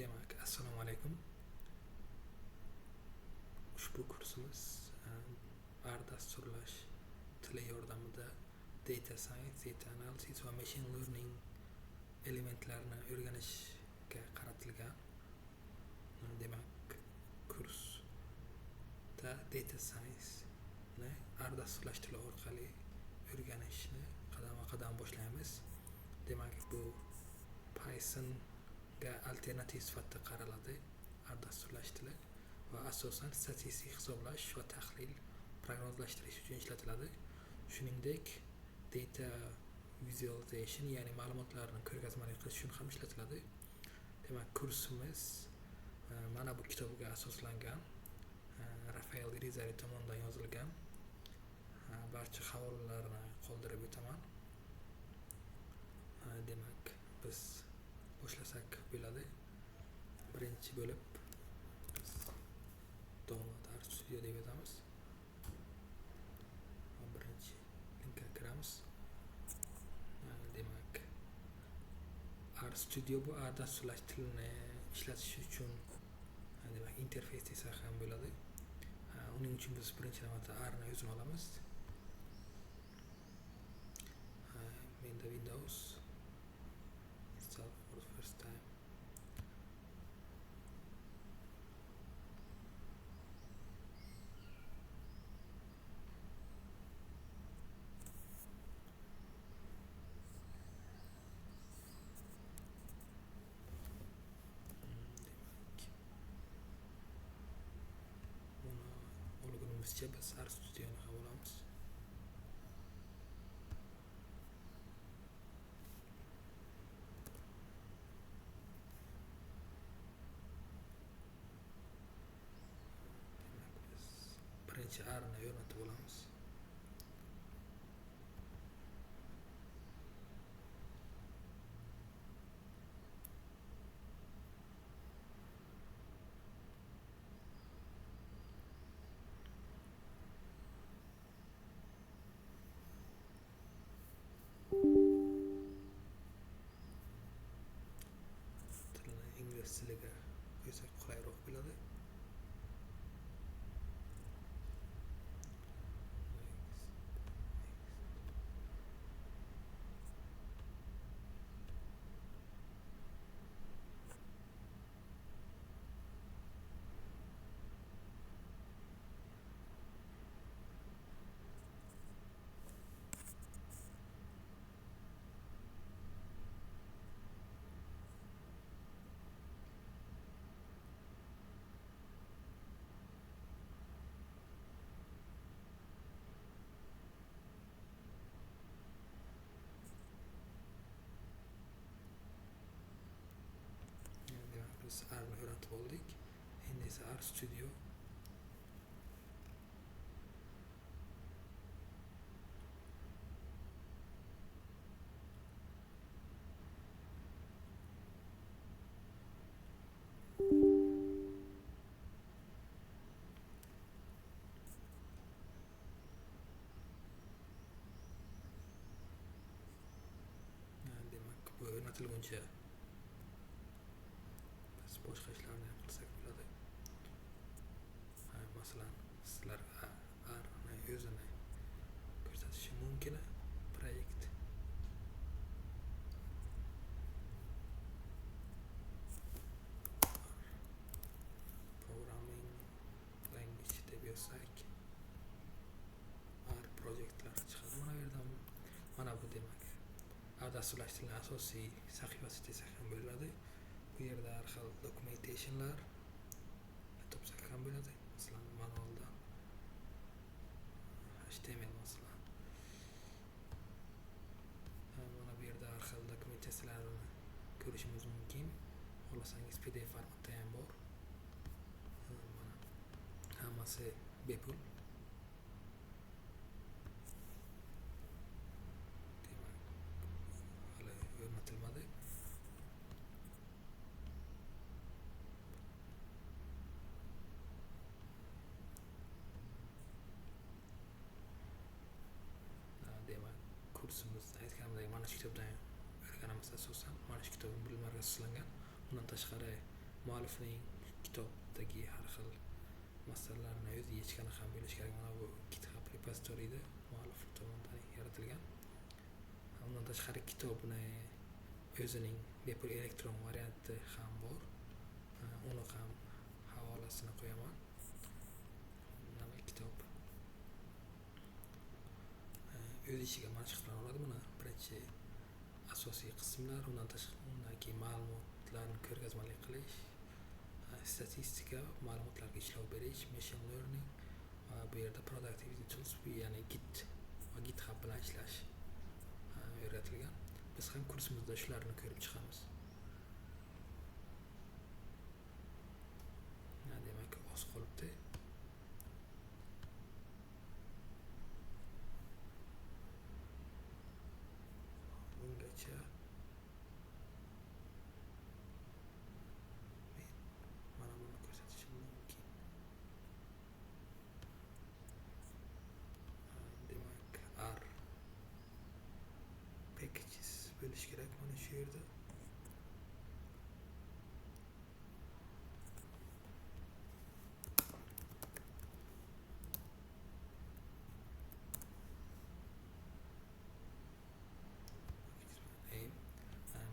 Demak, assalomu alaykum. Ushbu kursimiz R dasturlash tili yordamida data science, data analysis va machine learning elementlarini o'rganishga qaratilgan. Demak, kursda data science ni R dasturlash tili orqali o'rganishni qadam-qadam boshlaymiz. Demak, bu Python ga alternativ sifatida qaraladi R dasturlash tili va asosan statistik hisoblash va tahlil, prognozlashtirish uchun ishlatiladi. Shuningdek, data visualization, ya'ni ma'lumotlarni ko'rgazmali qilish uchun ham ishlatiladi. Demak, kursimiz mana bu kitobga asoslangan, Rafael Irizarry tomonidan yozilgan. Barcha havolalarni qoldirib o'taman. Demak, biz boshlasak bo'ladi. Birinchi bo'lib download R Studio deb yozamiz. Birinchi linkga kiramiz. Demak, R Studio bu R dasturlash tilini ishlatish uchun demak interfeys desa ham bo'ladi. Uning uchun biz birinchi navbatda R ni o'zini olamiz. Menda Windows install for the first time. Olgunimizcha biz R Studioni ham olamiz. Birinchi R ni o'rnatib olamiz. Tilni ingliz tiliga qo'ysak qulayroq bo'ladi. Biz R ni o'rnatib oldik. Endi esa R Studio demak, bu o'rnatilguncha biz boshqa ishlarni ham qilsak bo'ladi. Masalan, sizlar R ni o'zini ko'rsatishi mumkin. Proyekt programming language deb yozsak R projektlar chiqadi. Mana bu yerdan mana bu demak R dasturlash tilining asosiy sahifasi desak ham bo'ladi. Bu yerda har xil documentationlar topsak ham bo'ladi. Masalan, manualdan HTML masalan. Mana bu yerda har xil dokumentatsiyalarni ko'rishimiz mumkin. Xohlasangiz PDF formatda ham bor. Mana hammasi bepul. Demak, hali o'rnatilmadi. Demak, kursimiz aytganimdek mana shu kitobdan o'rganamiz asosan. Mana shu kitob bilimlarga asoslangan. Undan tashqari muallifning kitobdagi har xil masalalarni o'zi yechgani ham bilish kerak. Mana bu GitHub repozitoriyda muallif tomonidan yaratilgan. Undan tashqari kitobni o'zining bepul elektron varianti ham bor. Uni ham havolasini qo'yaman. Mana kitob o'z ichiga mana shu qismlar oladi. Buni birinchi asosiy qismlar, undan keyin ma'lumotlarni ko'rgazmali qilish, statistika, ma'lumotlarga ishlov berish, machine learning va bu yerda productivity tools, ya'ni Git va GitHub bilan ishlash o'rgatilgan. Biz ham kursimizda shularni ko'rib chiqamiz. Demak, oz qolibdi. Bungacha mana buni ko'rsatishim mumkin. Demak, R packages bo'lish kerak mana shu yerda.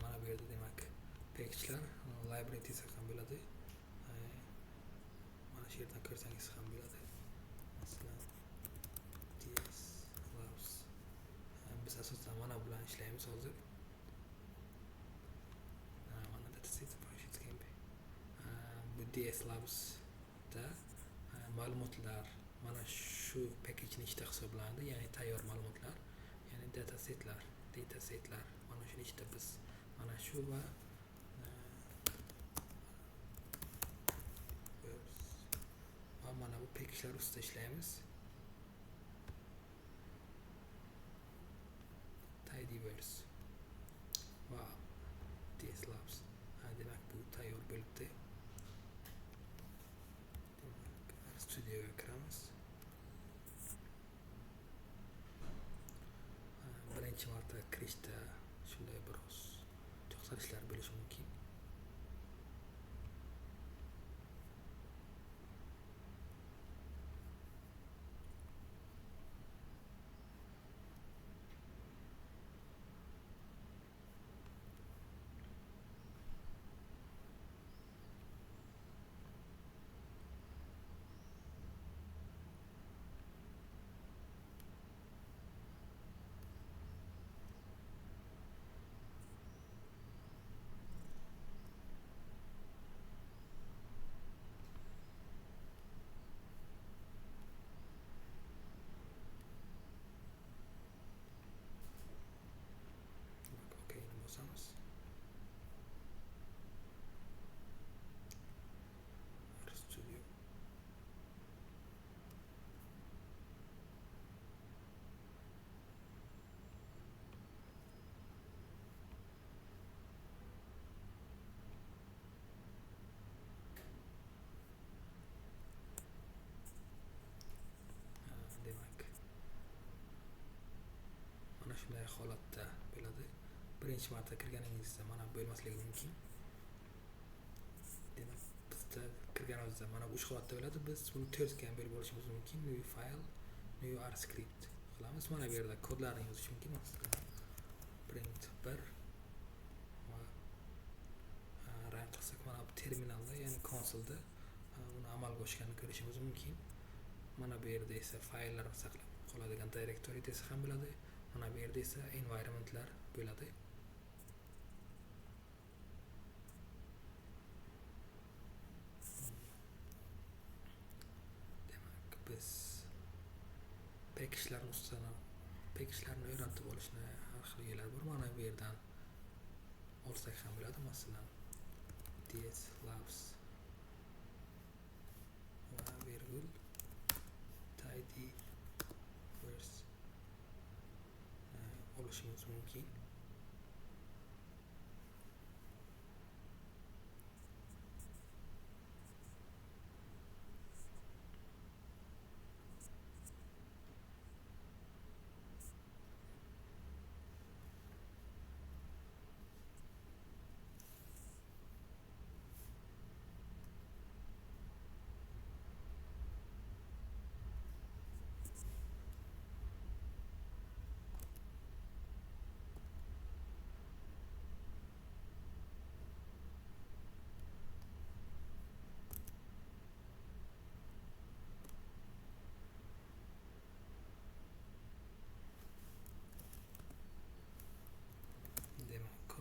Mana bu yerda demak packagelar, library desak ham bo'ladi. Mana shu yerdan ko'rsangiz ham bo'ladi. Masalan, DS Labs. Biz asosan mana bilan ishlaymiz hozir. Mana dataset functions game. Bu DS Labs da ma'lumotlar mana shu package ichida hisoblanadi, ya'ni tayyor ma'lumotlar, ya'ni datasetlar mana shuni ichida biz mana shu va mana bu packagelar ustida ishlaymiz. Tidyverse va DS Labs. Demak, bu tayyor bo'libdi. Demak, studioga kiramiz. Birinchi marta kirishda shunday biroz to'xtalishlar bo'lishi mumkin. Studio. Demak, mana shunday holatda bo'ladi. Birinchi marta kirganingizda mana bo'lmasligi mumkin. Demak, bizda kirganimizda mana bu 3 holatda bo'ladi. Biz buni 4 ga ham bo'lib olishimiz mumkin. New file, new R script qilamiz. Mana bu yerda kodlarni yozish mumkin. Masalan, print 1 va run qilsak mana bu terminalda, ya'ni konsolda buni amalga oshganini ko'rishimiz mumkin. Mana bu yerda esa fayllar saqlab qoladigan directory desa ham bo'ladi. Mana bu yerda esa environmentlar bo'ladi. Demak, biz packagelarni o'rnatib olishni har xil yo'llar bor. Mana bu yerdan olsak ham bo'ladi. Masalan, DS Labs va virgul tidyverse olishimiz mumkin.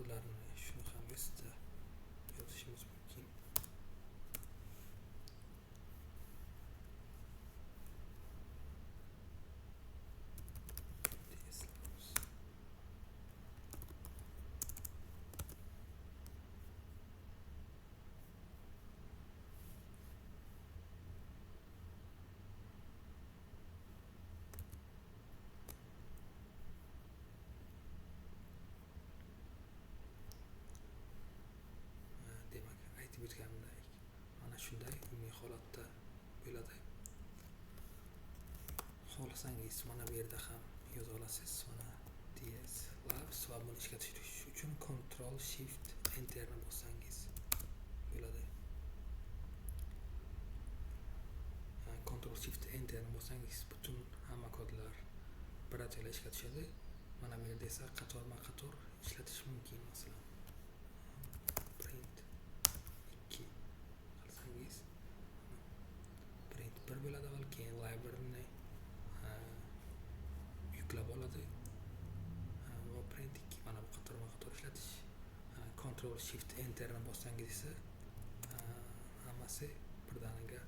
bularni shuni ham ustida yozishimiz mumkin. Demak, aytib o'tganimdek, mana shunday umumiy holatda bo'ladi. Xohlasangiz mana bu yerda ham yoza olasiz. Mana DS Labs va buni ishga tushirish uchun Ctrl Shift Enter ni bossangiz bo'ladi. Ctrl Shift Enter ni bossangiz butun hamma kodlar birato'la ishga tushadi. Mana bu yerda esa qatorma-qator ishlatish mumkin. Masalan, print 2 qilsangiz, print 1 bo'ladi, va keyin libraryni yuklab oladi. Va print 2 mana bu qatorma-qator ishlatish. Ctrl Shift Enter ni bossangiz esa hammasi birdaniga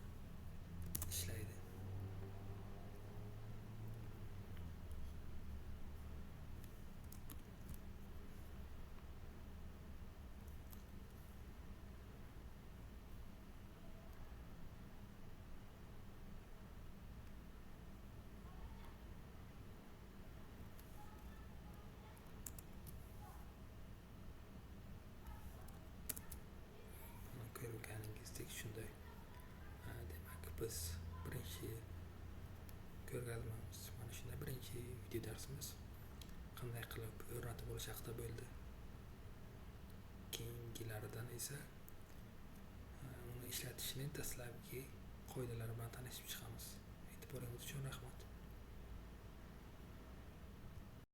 ishlaydi. Ko'rganingizdek shunday. Demak, biz birinchi ko'rgazmamiz mana shunday, birinchi video darsimiz qanday qilib o'rnatib olish haqida bo'ldi. Keyingilaridan esa uni ishlatishni dastlabki qoidalari bilan tanishib chiqamiz. E'tiboringiz uchun rahmat.